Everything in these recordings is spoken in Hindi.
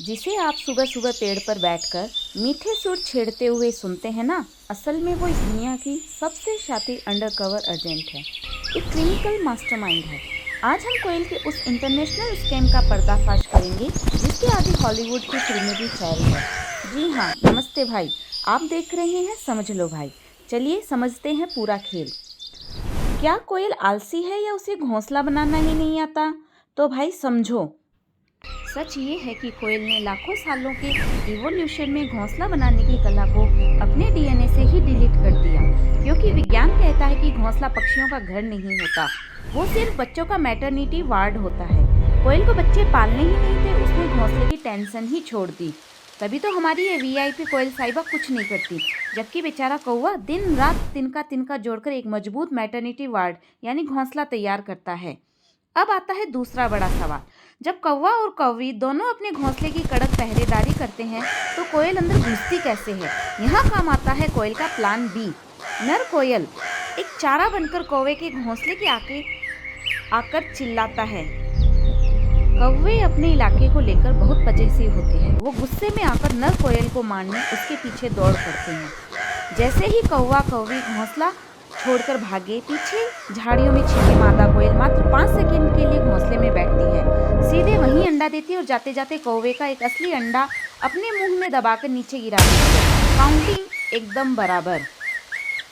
जिसे आप सुबह सुबह पेड़ पर बैठकर मीठे सुर छेड़ते हुए सुनते हैं ना, असल में वो इस दुनिया की सबसे शातिर अंडरकवर एजेंट है, एक क्लिनिकल मास्टरमाइंड है। आज हम कोयल के उस इंटरनेशनल स्कैम का पर्दाफाश करेंगे जिसके आगे हॉलीवुड की फिल्में भी फेल है। जी हाँ, नमस्ते भाई, आप देख रहे हैं समझ लो भाई। चलिए समझते हैं पूरा खेल। क्या कोयल आलसी है या उसे घोंसला बनाना ही नहीं आता? तो भाई समझो, सच ये है कि कोयल ने लाखों सालों के इवोल्यूशन में घोंसला बनाने की कला को अपने डीएनए से ही डिलीट कर दिया, क्योंकि विज्ञान कहता है कि घोंसला पक्षियों का घर नहीं होता, वो सिर्फ बच्चों का मैटरनिटी वार्ड होता है। कोयल को बच्चे पालने ही नहीं थे, उसने घोंसले की टेंशन ही छोड़ दी। तभी तो हमारी ये वीआईपी कोयल साहिबा कुछ नहीं करती, जबकि बेचारा कौवा दिन रात तिनका तिनका जोड़कर एक मजबूत मैटरनिटी वार्ड यानी घोंसला तैयार करता है। अब आता है दूसरा बड़ा सवाल। जब कौवा और कौवी दोनों अपने घोंसले की कड़क पहरेदारी करते हैं तो कोयल अंदर घुसती कैसे है? यहाँ काम आता है कोयल का प्लान बी। नर कोयल एक चारा बनकर कौवे के घोंसले के आकर चिल्लाता है। कौवे अपने इलाके को लेकर बहुत पजेसिव होते हैं, वो गुस्से में आकर नर कोयल को मारने उसके पीछे दौड़ पड़ते हैं। जैसे ही कौवा कौवी घोंसला छोड़कर भागे, पीछे झाड़ियों में छिपी मादा कोयल मात्र 5 सेकंड के लिए घोंसले में बैठती है, सीधे वहीं अंडा देती है और जाते जाते कौवे का एक असली अंडा अपने मुंह में दबाकर नीचे गिरा देती है। काउंटिंग एकदम बराबर।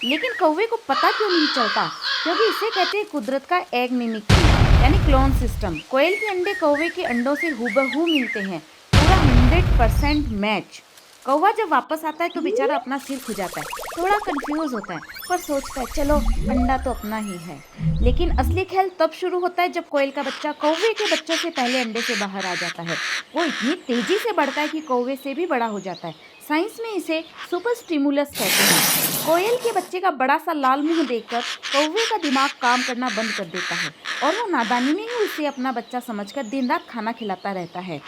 लेकिन कौवे को पता क्यों नहीं चलता? क्योंकि इसे कहते हैं कुदरत का एग मिमिक्री यानी क्लोन सिस्टम। कोयल के अंडे कौवे के अंडों से हूबहू मिलते हैं, पूरा 100% मैच। कौवा जब वापस आता है तो बेचारा अपना सिर खुजाता है, थोड़ा कंफ्यूज होता है, पर सोचता है चलो अंडा तो अपना ही है। लेकिन असली खेल तब शुरू होता है जब कोयल का बच्चा कौवे के बच्चों से पहले अंडे से बाहर आ जाता है। वो इतनी तेजी से बढ़ता है कि कौवे से भी बड़ा हो जाता है। साइंस में इसे सुपर स्टिमुलस कहते हैं। कोयल के बच्चे का बड़ा सा लाल मुंह देखकर कौवे का दिमाग काम करना बंद कर देता है और वो नादानी में ही उसे अपना बच्चा समझकर दिन रात खाना खिलाता रहता है।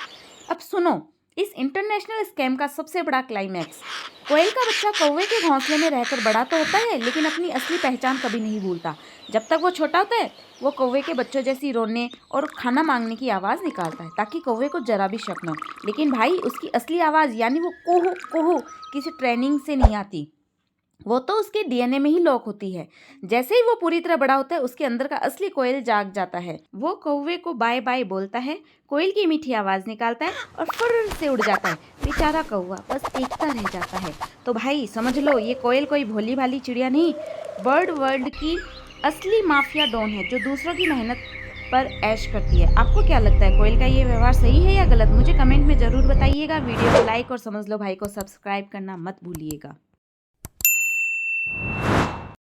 अब सुनो इस इंटरनेशनल स्कैम का सबसे बड़ा क्लाइमैक्स। कोयल का बच्चा कौवे के घोंसले में रहकर बड़ा तो होता है, लेकिन अपनी असली पहचान कभी नहीं भूलता। जब तक वो छोटा होता है वो कौवे के बच्चों जैसी रोने और खाना मांगने की आवाज़ निकालता है ताकि कौवे को जरा भी शक न हो। लेकिन भाई उसकी असली आवाज़ यानी वो कोहू कोहू किसी ट्रेनिंग से नहीं आती, वो तो उसके डीएनए में ही लॉक होती है। जैसे ही वो पूरी तरह बड़ा होता है उसके अंदर का असली कोयल जाग जाता है। वो कौवे को बाय बाय बोलता है, कोयल की मीठी आवाज़ निकालता है और फुर्र से उड़ जाता है। बेचारा कौवा बस देखता रह जाता है। तो भाई समझ लो ये कोयल कोई भोली भाली चिड़िया नहीं, बर्ड वर्ल्ड की असली माफिया डॉन है जो दूसरों की मेहनत पर ऐश करती है। आपको क्या लगता है कोयल का ये व्यवहार सही है या गलत? मुझे कमेंट में ज़रूर बताइएगा। वीडियो को लाइक और समझ लो भाई को सब्सक्राइब करना मत भूलिएगा।